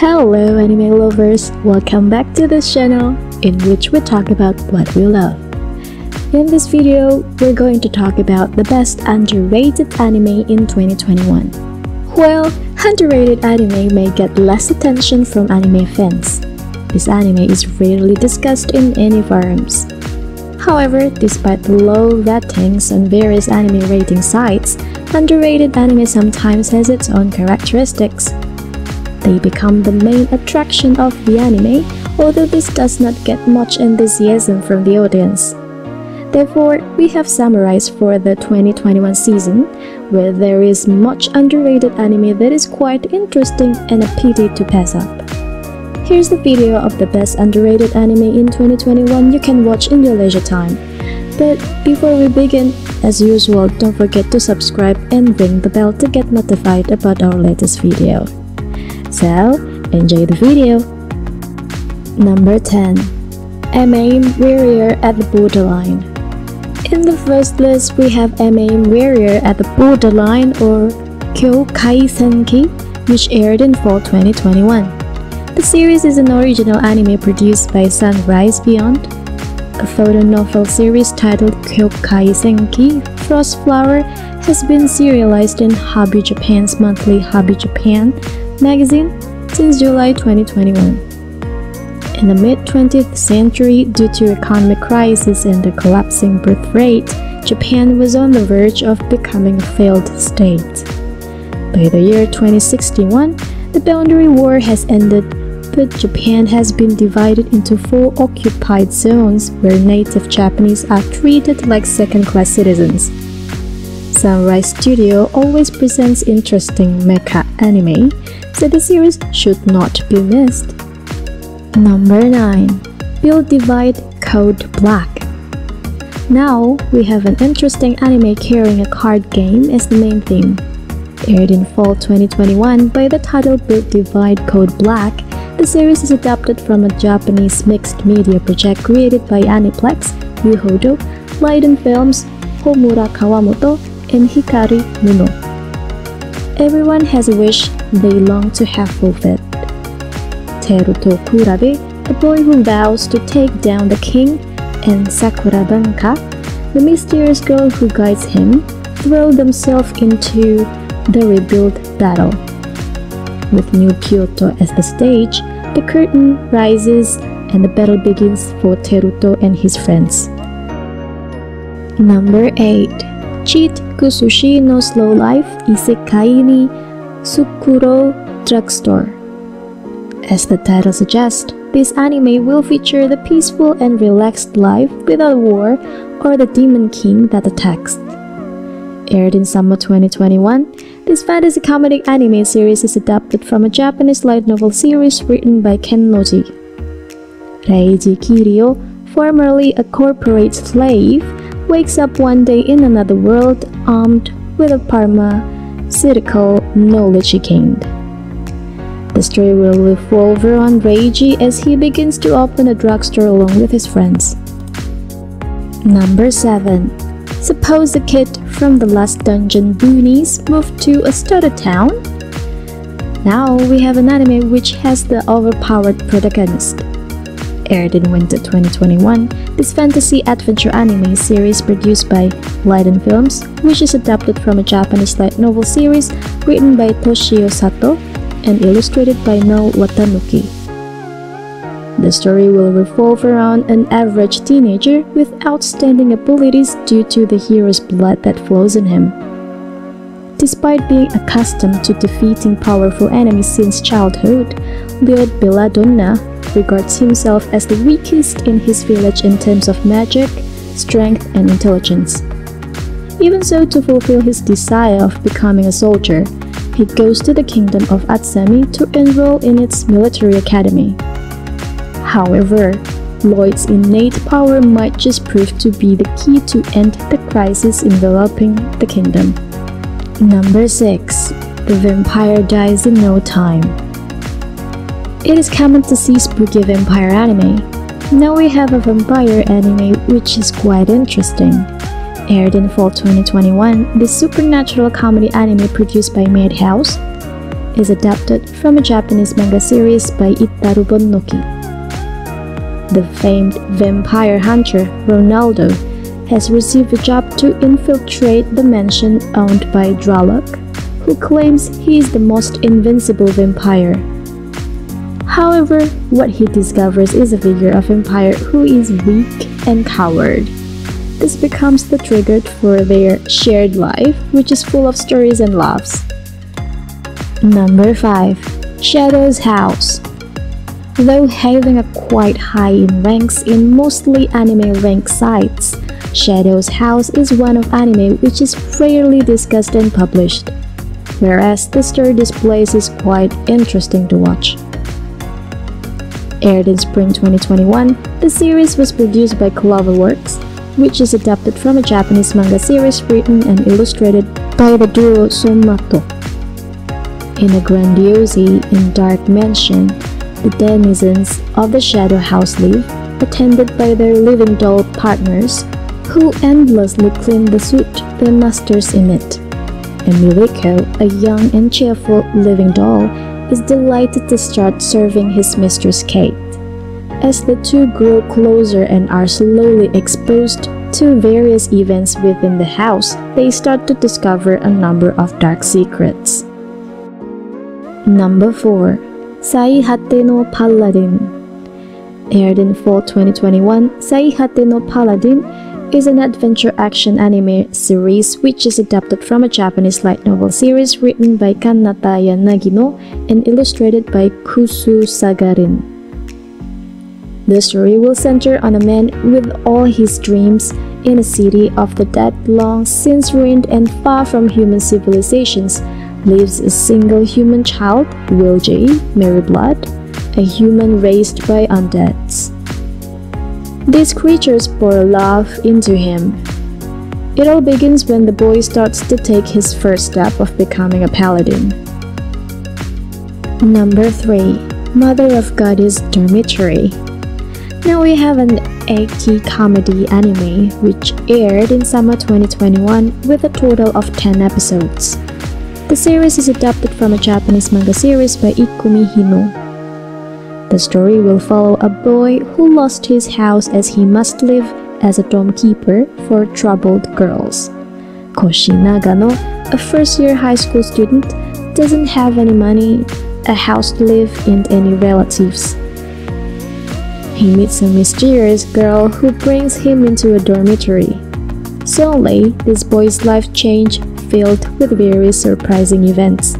Hello anime lovers, welcome back to this channel in which we talk about what we love. In this video, we're going to talk about the best underrated anime in 2021. Well, underrated anime may get less attention from anime fans. This anime is rarely discussed in any forums. However, despite the low ratings on various anime rating sites, underrated anime sometimes has its own characteristics. They become the main attraction of the anime, although this does not get much enthusiasm from the audience. Therefore, we have summarized for the 2021 season, where there is much underrated anime that is quite interesting and a pity to pass up. Here's the video of the best underrated anime in 2021 you can watch in your leisure time. But before we begin, as usual, don't forget to subscribe and ring the bell to get notified about our latest video. So, enjoy the video! Number 10. M.A.M. Warrior at the Borderline. In the first list, we have M.A.M. Warrior at the Borderline or Kyoukai Senki, which aired in fall 2021. The series is an original anime produced by Sunrise Beyond. A photo novel series titled Kyoukai Senki Frost Flower has been serialized in Hobby Japan's monthly Hobby Japan magazine since July 2021. In the mid-20th century, due to economic crisis and the collapsing birth rate, Japan was on the verge of becoming a failed state. By the year 2061, the boundary war has ended, but Japan has been divided into 4 occupied zones where native Japanese are treated like second-class citizens. Sunrise Studio always presents interesting mecha anime, so the series should not be missed. Number 9. Build Divide Code Black. Now, we have an interesting anime carrying a card game as the main theme. Aired in fall 2021 by the title Build Divide Code Black, the series is adapted from a Japanese mixed media project created by Aniplex, Yuhodo, Leiden Films, Homura Kawamoto, and Hikari Nuno. Everyone has a wish they long to have fulfilled. Teruto Kurabe, a boy who vows to take down the king, and Sakura Banka, the mysterious girl who guides him, throw themselves into the rebuild battle. With New Kyoto as the stage, the curtain rises and the battle begins for Teruto and his friends. Number 8. Cheat Kusushi no Slow Life Isekai ni Tsukuro Drugstore. As the title suggests, this anime will feature the peaceful and relaxed life without war or the demon king that attacks. Aired in summer 2021, this fantasy comedy anime series is adapted from a Japanese light novel series written by Ken Noji. Reiji Kiryu, formerly a corporate slave, wakes up one day in another world armed with a pharmaceutical knowledge he gained. The story will revolve around Reiji as he begins to open a drugstore along with his friends. Number 7. Suppose a kid from the Last Dungeon boonies moved to a starter town? Now we have an anime which has the overpowered protagonist. Aired in winter 2021, this fantasy adventure anime series produced by Leiden Films, which is adapted from a Japanese light novel series written by Toshio Sato and illustrated by No Watanuki. The story will revolve around an average teenager with outstanding abilities due to the hero's blood that flows in him. Despite being accustomed to defeating powerful enemies since childhood, Lord Belladonna regards himself as the weakest in his village in terms of magic, strength, and intelligence. Even so, to fulfill his desire of becoming a soldier, he goes to the kingdom of Atsumi to enroll in its military academy. However, Lloyd's innate power might just prove to be the key to end the crisis enveloping the kingdom. Number 6. The Vampire Dies in No Time. It is common to see spooky vampire anime. Now we have a vampire anime which is quite interesting. Aired in fall 2021, this supernatural comedy anime produced by Madhouse. is adapted from a Japanese manga series by Itaru Bonnoki. The famed vampire hunter Ronaldo has received a job to infiltrate the mansion owned by Dralok, who claims he is the most invincible vampire. However, what he discovers is a figure of vampire who is weak and coward. This becomes the trigger for their shared life, which is full of stories and laughs. Number 5. Shadow's House. Though having a quite high in ranks in mostly anime rank sites, Shadow's House is one of anime which is rarely discussed and published, whereas the story displays is quite interesting to watch. Aired in spring 2021, the series was produced by Cloverworks, which is adapted from a Japanese manga series written and illustrated by the duo Somato. In a grandiose and dark mansion, the denizens of the Shadow House live, attended by their living doll partners, who endlessly clean the suit their masters emit. Emilico, a young and cheerful living doll, is delighted to start serving his mistress Kate. As the two grow closer and are slowly exposed to various events within the house, they start to discover a number of dark secrets. Number 4. Saihate no Paladin. Aired in fall 2021, Saihate no Paladin is an adventure-action anime series which is adapted from a Japanese light novel series written by Kanata Yanagino and illustrated by Kusu Sagarin. The story will center on a man with all his dreams in a city of the dead long since ruined and far from human civilizations lives a single human child, Will J. Merryblood, a human raised by undeads. These creatures pour love into him. It all begins when the boy starts to take his first step of becoming a paladin. Number 3. Mother of Goddess Dormitory. Now we have an Eki comedy anime which aired in summer 2021 with a total of 10 episodes. The series is adapted from a Japanese manga series by Ikumi Hino. The story will follow a boy who lost his house as he must live as a dorm keeper for troubled girls. Koshi Nagano, a first-year high school student, doesn't have any money, a house to live, and any relatives. He meets a mysterious girl who brings him into a dormitory. Slowly, this boy's life changes, filled with various surprising events.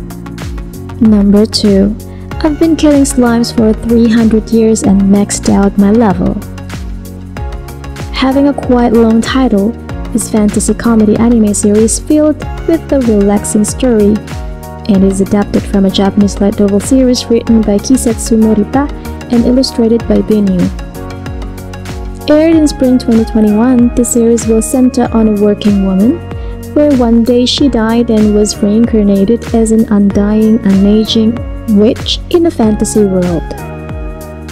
Number 2. I've been killing slimes for 300 years and maxed out my level. Having a quite long title, this fantasy comedy anime series filled with a relaxing story and is adapted from a Japanese light novel series written by Kisetsu Morita and illustrated by Benyu. Aired in spring 2021, the series will center on a working woman, where one day she died and was reincarnated as an undying, unaging witch in a fantasy world.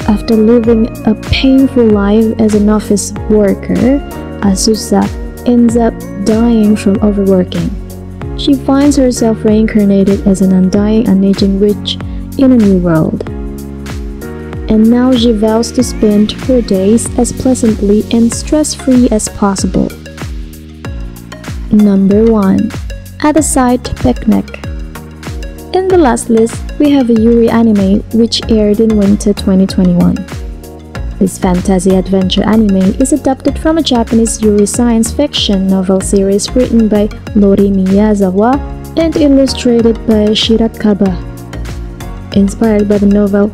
After living a painful life as an office worker, Asusa ends up dying from overworking. She finds herself reincarnated as an undying, unaging witch in a new world. And now she vows to spend her days as pleasantly and stress-free as possible. Number 1. At a Side Picnic. In the last list, we have a Yuri anime which aired in winter 2021. This fantasy adventure anime is adapted from a Japanese Yuri science fiction novel series written by Lori Miyazawa and illustrated by Shirakaba. Inspired by the novel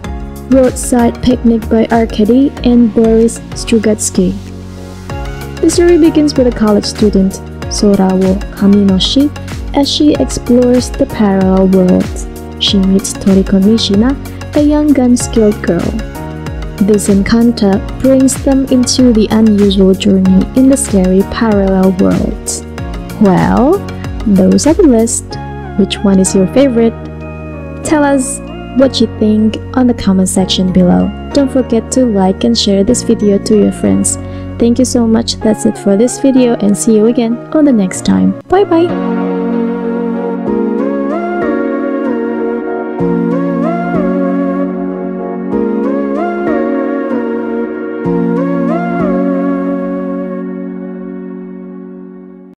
Roadside Picnic by Arkady and Boris Strugatsky. The story begins with a college student, Sorawo Kaminoshi, as she explores the parallel worlds. She meets Toriko Nishina, a young gun-skilled girl. This encounter brings them into the unusual journey in the scary parallel worlds. Well, those are the list. Which one is your favorite? Tell us what you think on the comment section below. Don't forget to like and share this video to your friends. Thank you so much. That's it for this video and see you again on the next time. Bye bye!